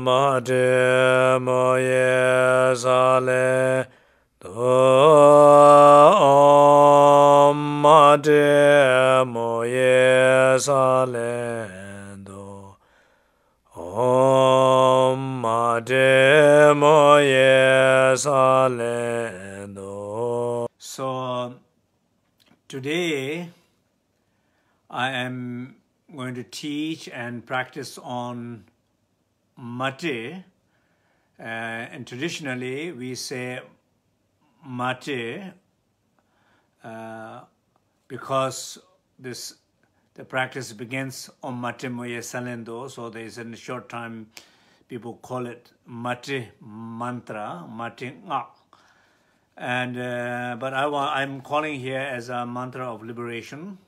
mate moye sale do mate moye sale do mate moye sale do. So today I am going to teach and practice on mate, and traditionally we say mate because the practice begins on mate moye salendo, so there is in a short time people call it mate mantra, mate nga. And but I'm calling here as a mantra of liberation.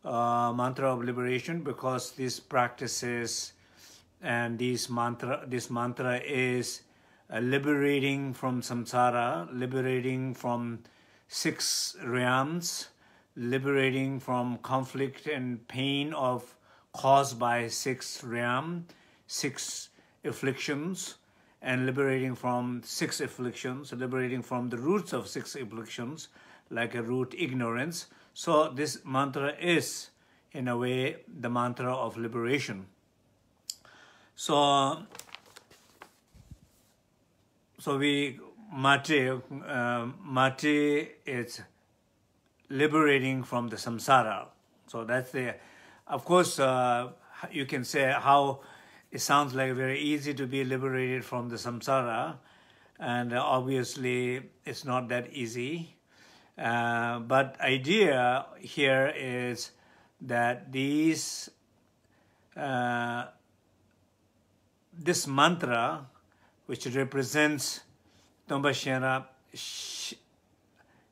Mantra of liberation, because these practices and this mantra is liberating from samsara, liberating from 6 realms, liberating from conflict and pain caused by 6 realms, 6 afflictions, and liberating from 6 afflictions, liberating from the roots of 6 afflictions, like a root ignorance. So this mantra is, in a way, the mantra of liberation. So we mate is liberating from the samsara. So that's the, of course, you can say how it sounds like very easy to be liberated from the samsara, and obviously it's not that easy. But idea here is that this mantra, which represents Tomba Sherab,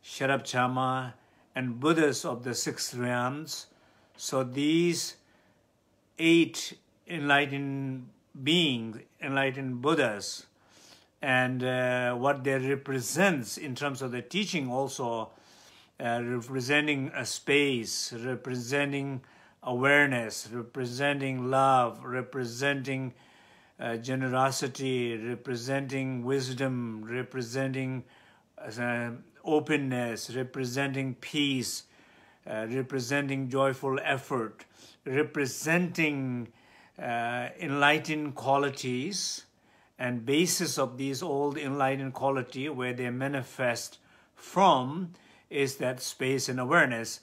Sherab Chama, and Buddhas of the 6 realms, so these 8 enlightened beings, enlightened Buddhas, and what they represents in terms of the teaching also, representing a space, representing awareness, representing love, representing generosity, representing wisdom, representing openness, representing peace, representing joyful effort, representing enlightened qualities, and basis of these old enlightened quality where they manifest from is that space and awareness,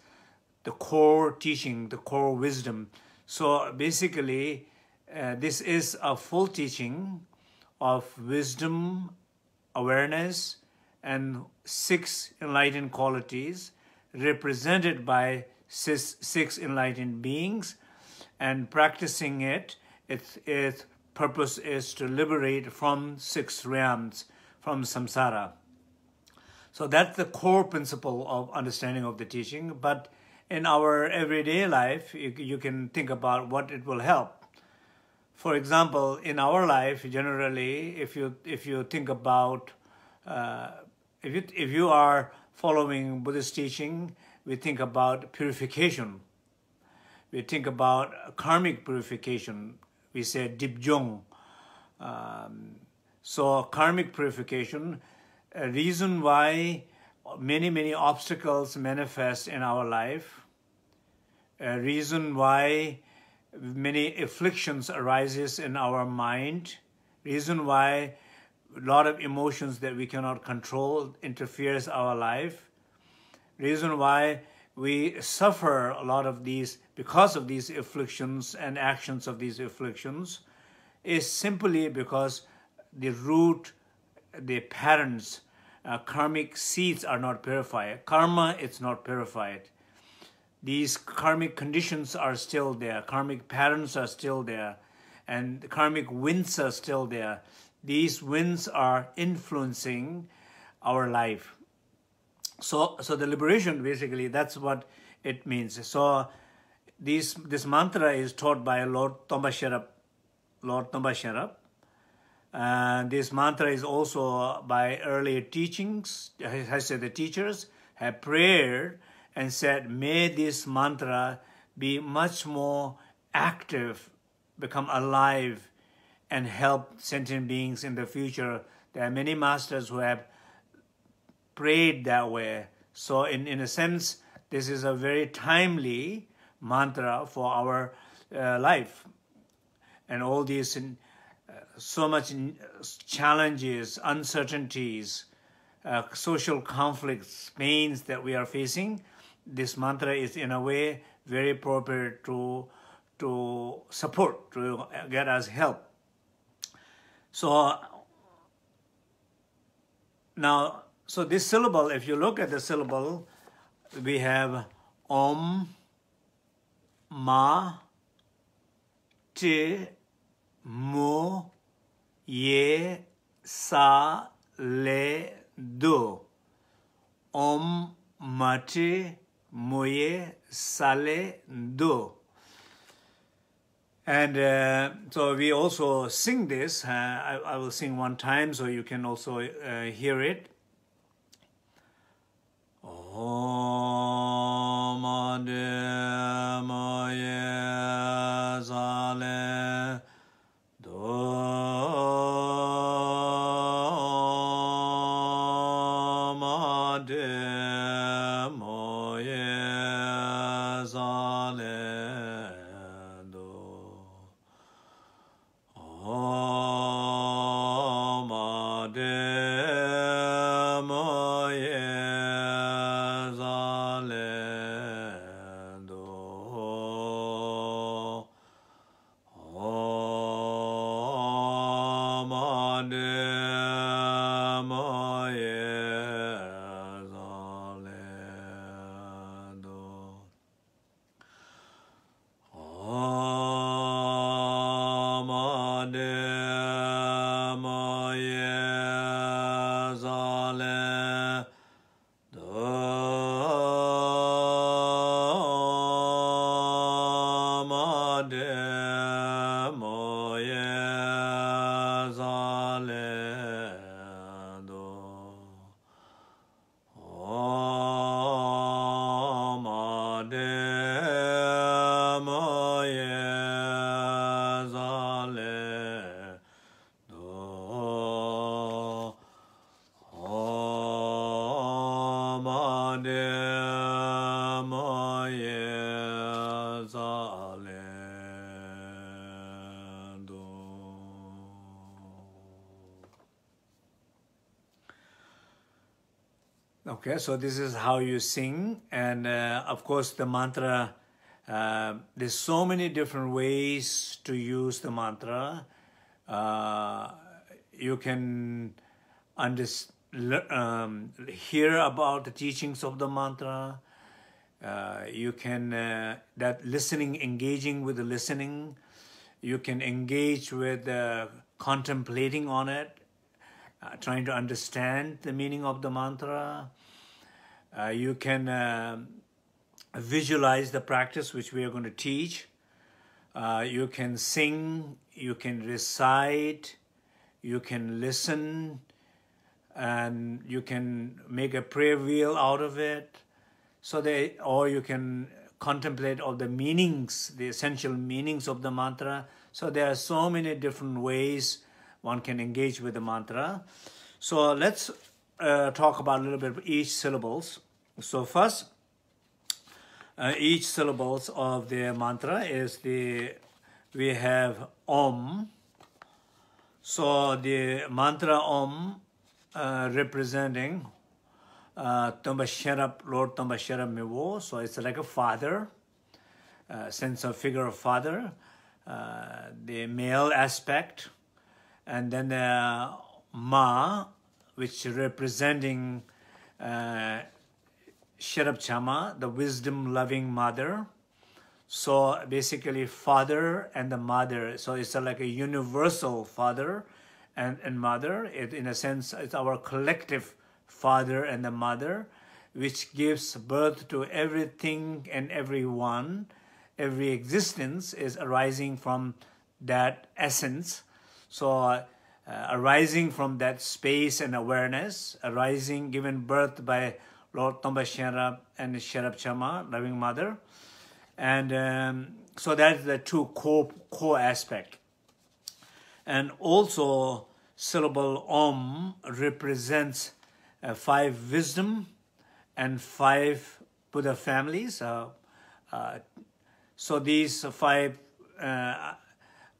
the core teaching, the core wisdom. So basically, this is a full teaching of wisdom, awareness, and 6 enlightened qualities represented by 6 enlightened beings, and practicing it, its purpose is to liberate from 6 realms, from samsara. So that's the core principle of understanding of the teaching. But in our everyday life, you can think about what it will help. For example, in our life, generally, if you think about, if you are following Buddhist teaching, we think about purification. We think about karmic purification. We say dipjong. So karmic purification, a reason why many obstacles manifest in our life, a reason why many afflictions arises in our mind, reason why a lot of emotions that we cannot control interferes our life, reason why we suffer a lot of these because of these afflictions and actions of these afflictions, is simply because the root, the patterns, karmic seeds are not purified. Karma is not purified. These karmic conditions are still there. Karmic patterns are still there. And the karmic winds are still there. These winds are influencing our life. So the liberation, basically, that's what it means. So this mantra is taught by Lord Tomba Sherab. Lord Tomba Sherab. This mantra is also by earlier teachings. I said the teachers have prayed and said, may this mantra be much more active, become alive and help sentient beings in the future. There are many masters who have prayed that way. So in a sense, this is a very timely mantra for our life. And all these so much challenges, uncertainties, social conflicts, pains that we are facing, this mantra is in a way very appropriate to support, to get us help. So now, so this syllable, if you look at the syllable, we have Om, Ma, Te, Mo, Ye, Sa, Le, Do. Om, Mate, Moye, Sale, Do. And so we also sing this. I will sing one time so you can also hear it. Om Ade Moye Sale Do. Om Ade Moye Sale Do. Om Ade Moye Okay, so this is how you sing, and of course the mantra, there's so many different ways to use the mantra. You can hear about the teachings of the mantra. You can, that listening, engaging with the listening. You can engage with contemplating on it, trying to understand the meaning of the mantra. You can visualize the practice which we are going to teach. You can sing, you can recite, you can listen, and you can make a prayer wheel out of it. So or you can contemplate all the meanings, the essential meanings of the mantra. So there are so many different ways one can engage with the mantra. So let's talk about a little bit of each syllables. So first, each syllables of the mantra is we have Om. So the mantra Om representing Tambasharap, Lord Tambasharap Mewo. So it's like a father, sense of figure of father, the male aspect, and then the Ma, which representing Sharap Chama, the wisdom-loving mother. So basically father and the mother. So it's like a universal father and mother. In a sense, it's our collective father and the mother, which gives birth to everything and everyone. Every existence is arising from that essence. So arising from that space and awareness, arising, given birth by Lord Tambasharap and Sharap Chama, loving mother. And so that's the two core aspect. And also syllable Om represents 5 wisdom and 5 Buddha families. So these 5,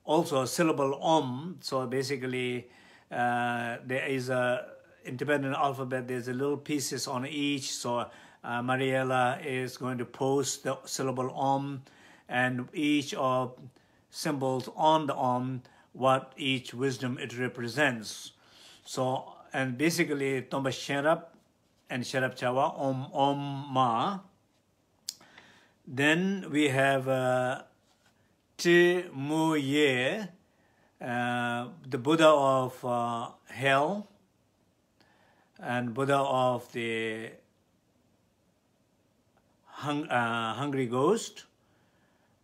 also syllable Om, so basically there is a, in Tibetan alphabet, there's a little pieces on each. So Mariella is going to post the syllable Om and each of symbols on the Om, what each wisdom it represents. So, and basically Tomba Sherab and Sherab Chawa, Om Om Ma. Then we have Ti Mu Ye, the Buddha of hell and Buddha of the hungry ghost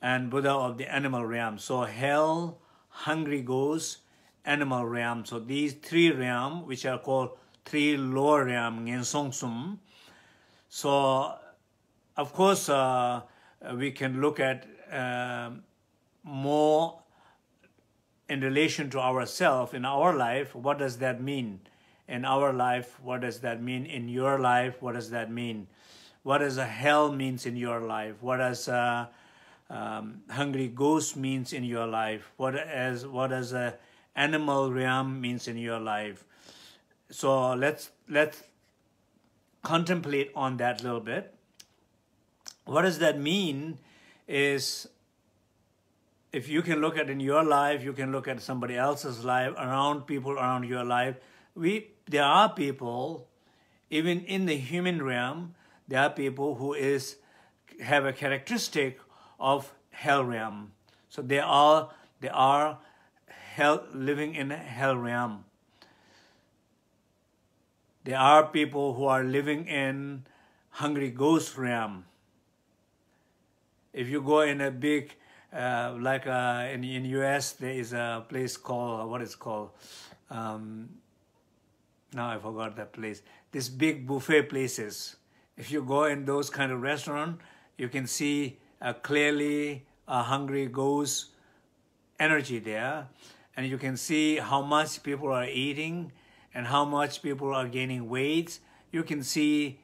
and Buddha of the animal realm. So hell, hungry ghost, animal realm. So these 3 realms, which are called 3 lower realm, Ngen Song Sum. So of course we can look at more in relation to ourselves in our life. What does that mean in our life? What does that mean in your life? What does that mean? What does a hell means in your life? What does hungry ghost means in your life? What does a animal realm means in your life? So let's contemplate on that a little bit. What does that mean is, if you can look at in your life, you can look at somebody else's life, around people around your life. There are people, even in the human realm, there are people who have a characteristic of hell realm. So they are living in hell realm. There are people who are living in hungry ghost realm. If you go in a big, like in US, there is a place called, what is called? Now I forgot that place. This big buffet places. If you go in those kind of restaurant, you can see clearly a hungry ghost energy there. And you can see how much people are eating and how much people are gaining weight. You can see,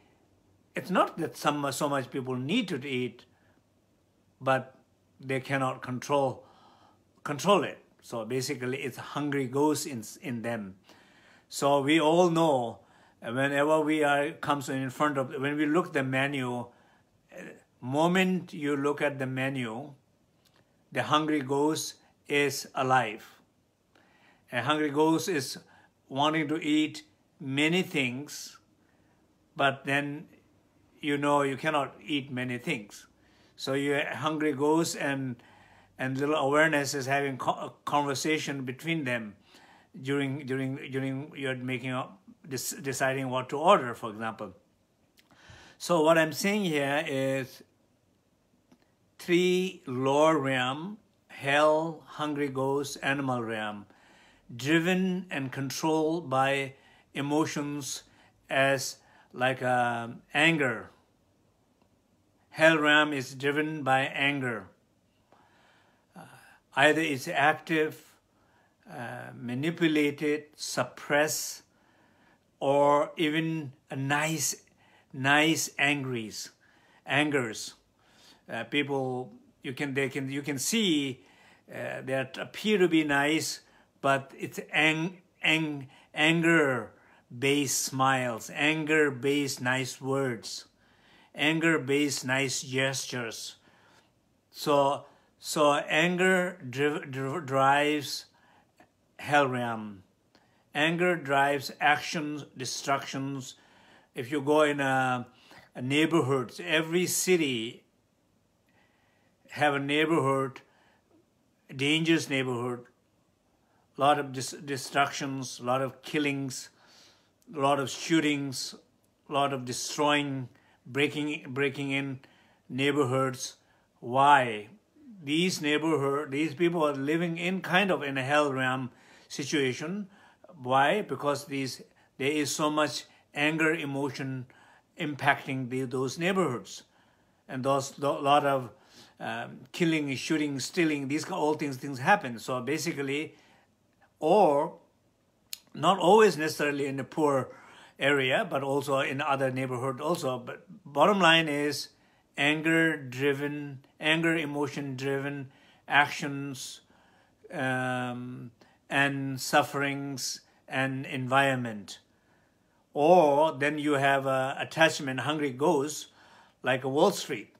it's not that so much people need to eat, but they cannot control it. So basically it's hungry ghost in them. So we all know, whenever we comes in front of, when we look at the menu, moment you look at the menu, the hungry ghost is alive. A hungry ghost is wanting to eat many things, but then you know you cannot eat many things. So your hungry ghost and little awareness is having a conversation between them during you're making up, deciding what to order, for example. So what I'm saying here is 3 lower realm, hell, hungry ghost, animal realm, driven and controlled by emotions as like anger. Hell realm is driven by anger. Either it's active, manipulated, suppressed, or even a nice angers. People, you can see that appear to be nice, but it's anger-based smiles, anger-based nice words, anger-based nice gestures. So anger drives hell realm. Anger drives actions, destructions. If you go in a neighborhood, every city have a neighborhood, dangerous neighborhood, a lot of destructions, a lot of killings, a lot of shootings, a lot of destroying, breaking in neighborhoods. Why? These people are living in kind of in a hell realm situation. Why? Because there is so much anger emotion impacting those neighborhoods, and a lot of killing, shooting, stealing. These all things happen. So basically, or not always necessarily in a poor area, but also in other neighborhood also. But bottom line is anger emotion driven actions and sufferings and environment. Or then you have attachment, hungry ghosts, like a Wall Street,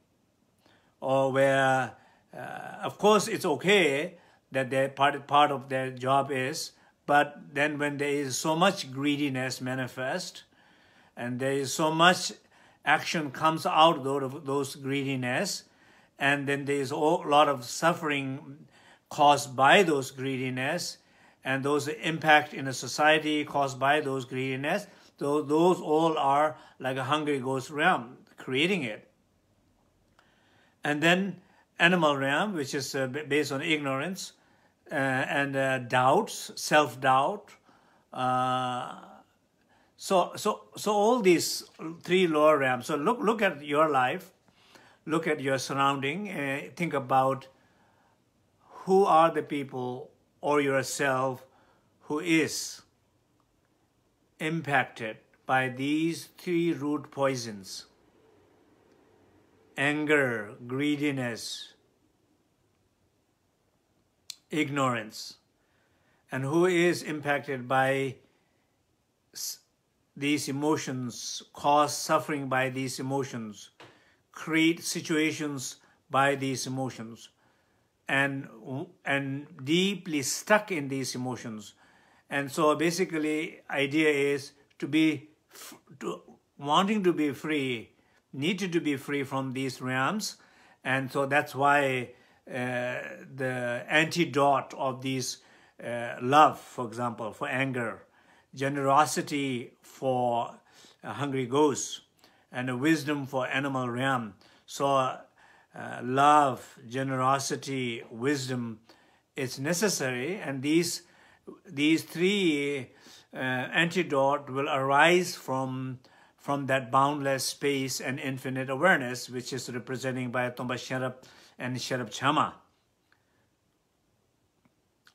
or where, of course, it's okay that their part of their job is, but then when there is so much greediness manifest, and there is so much action comes out of those greediness, and then there is a lot of suffering caused by those greediness, and those impact in a society caused by those greediness, those all are like a hungry ghost realm, creating it. And then animal realm, which is based on ignorance and doubts, self-doubt. So all these three lower realms. So look at your life, look at your surrounding, think about who are the people or yourself who is impacted by these three root poisons: anger, greediness, ignorance, and who is impacted by these emotions, cause suffering by these emotions, create situations by these emotions, and deeply stuck in these emotions. And so basically, idea is wanting to be free, needed to be free from these realms. And so that's why the antidote of these love, for example, for anger, generosity for hungry ghosts, and a wisdom for animal realm. So love, generosity, wisdom is necessary, and these three antidote will arise from that boundless space and infinite awareness, which is representing by Tomba Sherab and Sherab Chama.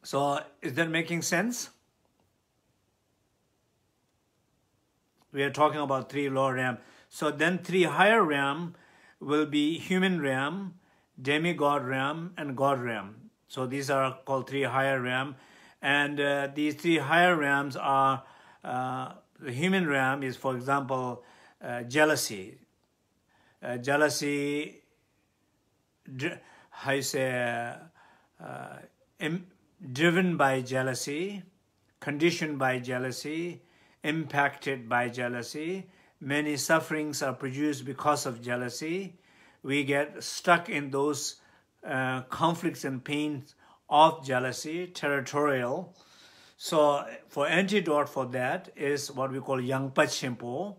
So is that making sense? We are talking about three lower realm. So then three higher realm will be human realm, demigod realm, and God realm. So these are called three higher realm. And these three higher realms are, the human realm is, for example, jealousy. Jealousy, how you say, driven by jealousy, conditioned by jealousy, impacted by jealousy. Many sufferings are produced because of jealousy. We get stuck in those conflicts and pains of jealousy, territorial. So for antidote for that is what we call Yangpa Chimpo.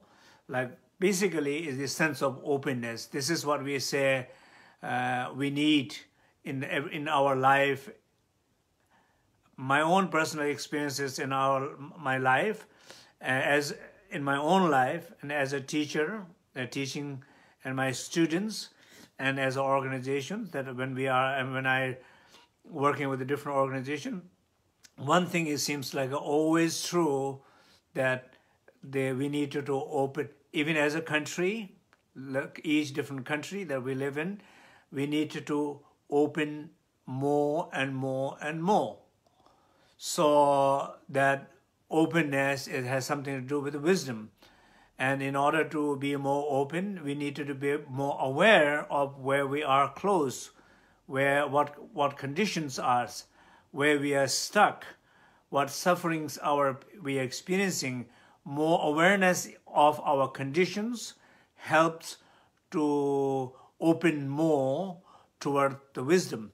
Like basically is the sense of openness. This is what we say we need in our life. My own personal experiences in my life, as in my own life, and as a teacher, teaching, and my students, and as an organization, that when I working with a different organization, one thing it seems like always true that we need to open, even as a country, like each different country that we live in, we need to open more and more and more. So that openness, it has something to do with wisdom. And in order to be more open, we need to be more aware of where we are close, what conditions are, where we are stuck, what sufferings we are experiencing. More awareness of our conditions helps to open more toward the wisdom.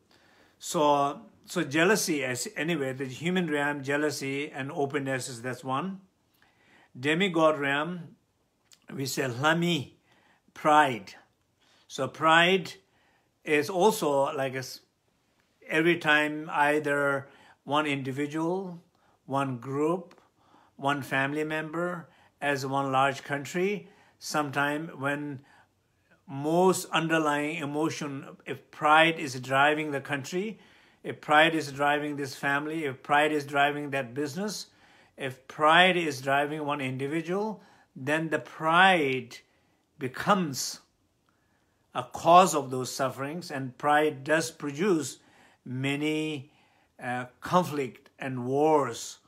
So jealousy, anyway, the human realm, jealousy and openness, that's one. Demigod realm, we say lami, pride. So pride is also like every time either one individual, one group, one family member, as one large country, sometime when most underlying emotion, if pride is driving the country, If pride is driving this family, if pride is driving that business, if pride is driving one individual, then the pride becomes a cause of those sufferings, and pride does produce many conflict and wars.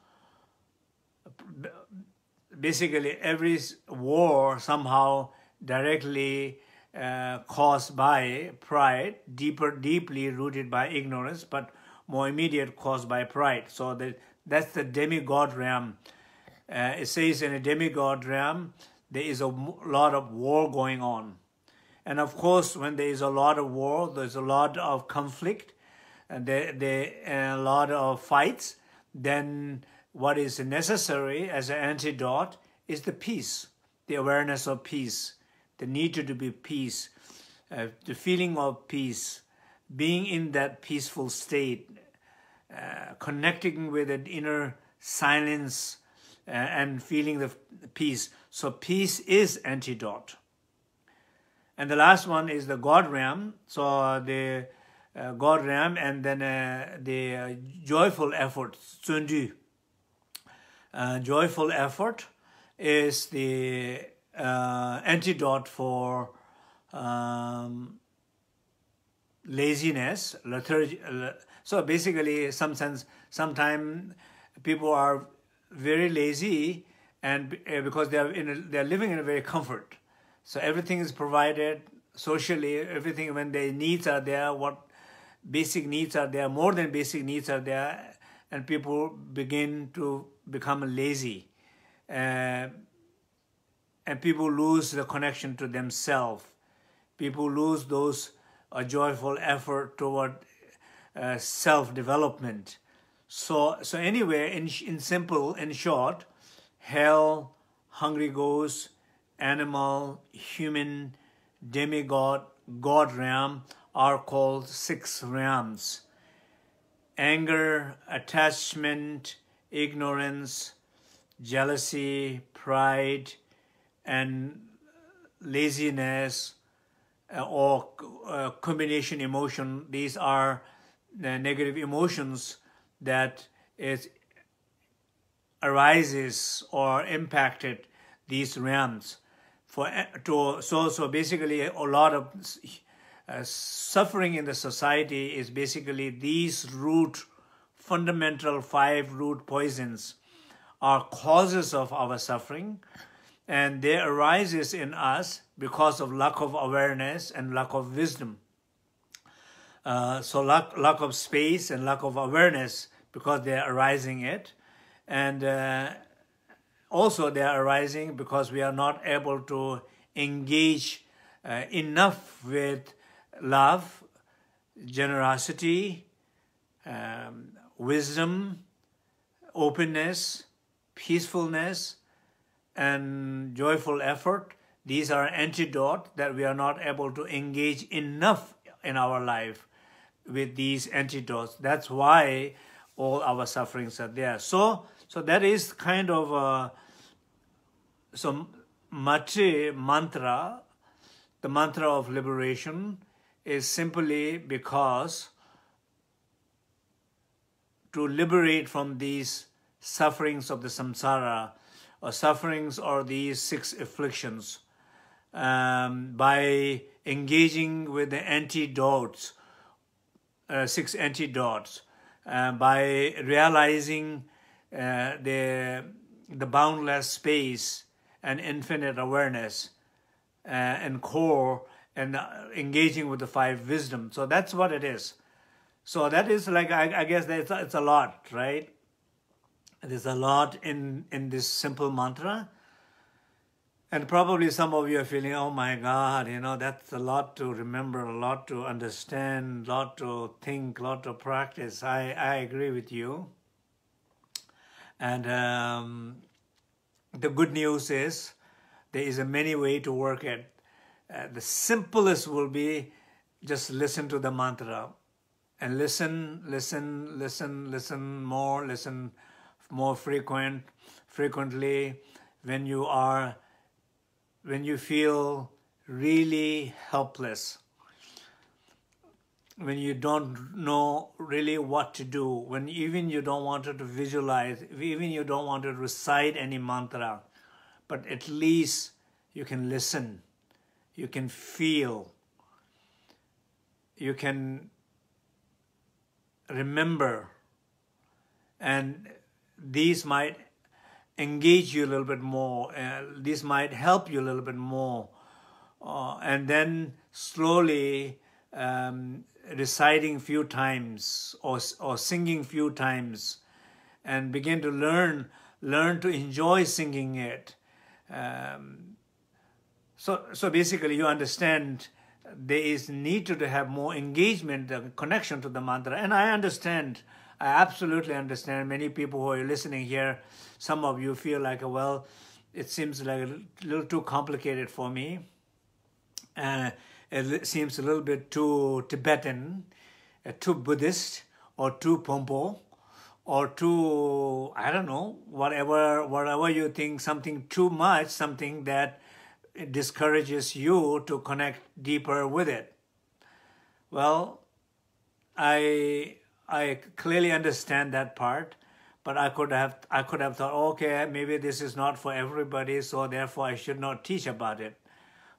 Basically, every war somehow directly caused by pride, deeply rooted by ignorance, but more immediate caused by pride. So that's the demigod realm. It says in a demigod realm, there is a lot of war going on. And of course, when there is a lot of war, there's a lot of conflict, and a lot of fights, then what is necessary as an antidote is the peace, the awareness of peace, the need to be peace, the feeling of peace, being in that peaceful state, connecting with an inner silence and feeling the peace. So peace is antidote. And the last one is the God realm. So the God realm, and then the joyful effort, tsundu. Joyful effort is the antidote for laziness, lethargy. So basically, sometimes people are very lazy, and because they're living in a very comfort. So everything is provided socially, everything, when their needs are there, what basic needs are there, more than basic needs are there, and people begin to become lazy. And people lose the connection to themselves. People lose those joyful effort toward self-development. So anyway, in short, hell, hungry ghost, animal, human, demigod, God realm are called 6 realms. Anger, attachment, ignorance, jealousy, pride, and laziness, or combination emotion. These are the negative emotions that arises or impacted these realms. So basically, a lot of suffering in the society is basically these fundamental 5 root poisons are causes of our suffering, and they arises in us because of lack of awareness and lack of wisdom. So lack of space and lack of awareness, because they are arising it, and also they are arising because we are not able to engage enough with love, generosity, wisdom, openness, peacefulness, and joyful effort. These are antidotes that we are not able to engage enough in our life with these antidotes. That's why all our sufferings are there. So that is kind of some mantra. The mantra of liberation is simply because to liberate from these sufferings of the samsara, or sufferings or these 6 afflictions, by engaging with the antidotes, 6 antidotes, by realizing the boundless space and infinite awareness and core, and engaging with the 5 wisdom. So that's what it is. So that is like, I guess it's a lot, right? There's a lot in this simple mantra. And probably some of you are feeling, oh my God, that's a lot to remember, a lot to understand, a lot to think, a lot to practice. I agree with you. And the good news is there is a many way to work it. The simplest will be just listen to the mantra. And listen more frequently when you feel really helpless. when you don't know really what to do, when even you don't want to visualize, even you don't want to recite any mantra, but at least you can listen, you can feel, you can remember, and these might engage you a little bit more, these might help you a little bit more, and then slowly reciting few times or singing few times, and begin to learn to enjoy singing it. So basically you understand there is need to have more engagement, connection to the mantra. And I understand, I absolutely understand. Many people who are listening here, some of you feel like, well, it seems like a little too complicated for me. It seems a little bit too Tibetan, too Buddhist, or too Pompo, or too, I don't know, whatever you think, something too much, something that discourages you to connect deeper with it. Well, I clearly understand that part, but I could have thought, okay, maybe this is not for everybody, so therefore I should not teach about it.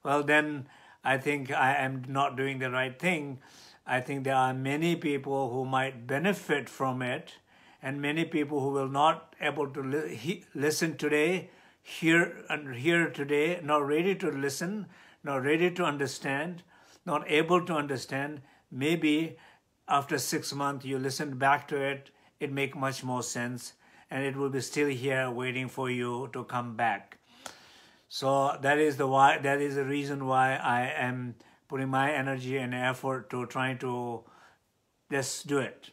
Well, then I think I am not doing the right thing. I think there are many people who might benefit from it, and many people who will not able to listen today, hear today, not ready to listen, not ready to understand, not able to understand. Maybe after 6 months you listen back to it, it makes much more sense, and it will be still here waiting for you to come back. So that is the reason why I am putting my energy and effort to trying to just do it,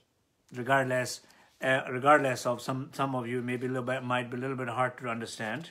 regardless of some of you might be a little bit hard to understand.